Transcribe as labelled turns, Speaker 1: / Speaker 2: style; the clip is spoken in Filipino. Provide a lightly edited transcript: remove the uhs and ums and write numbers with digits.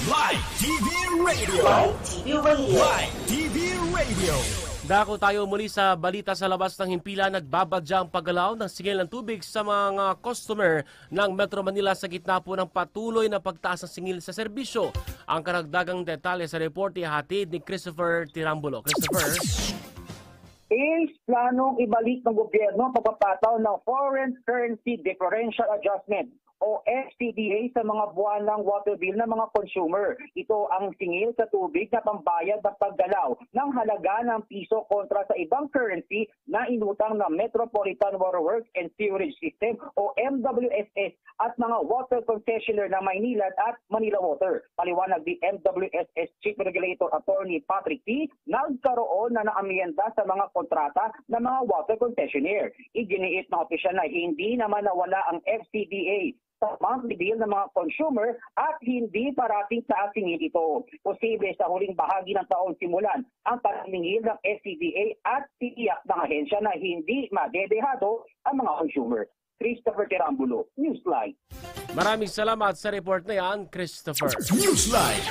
Speaker 1: Live TV Radio.
Speaker 2: Live TV Radio.
Speaker 1: Live TV Radio.
Speaker 3: Dako tayo muli sa balita sa labas ng himpilan. Nagbabadya ang paggalaw ng singil ng tubig sa mga customer ng Metro Manila sa gitna po ng patuloy na pagtaas ng singil sa serbisyo. Ang karagdagang detalye sa report ihatid ni Christopher Tirambulo. Christopher?
Speaker 4: Planong ibalik ng gobyerno ang pagpapataw ng Foreign Currency Differential Adjustment o FCDA sa mga buwan ng water bill ng mga consumer. Ito ang singil sa tubig na pambayad ng paggalaw ng halaga ng piso kontra sa ibang currency na inutang ng Metropolitan Water Works and Sewerage System o MWSS at mga water concessionaire ng Maynilad at Manila Water. Paliwanag ni MWSS Chief Regulator Attorney Patrick T, nagkaroon na naamyenda sa mga kontrata ng mga water concessionaire. Iginiit ng opisyal na hindi naman nawala ang FCDA sa monthly bill ng mga consumer at hindi parating sa singil ito. Posible sa huling bahagi ng taon simulan ang paningil ng FCDA at tiyak ng ahensya na hindi madedehado ang mga consumer. Christopher Tirambulo, Newsline.
Speaker 3: Maraming salamat sa report na yan, Christopher.
Speaker 1: Newsline.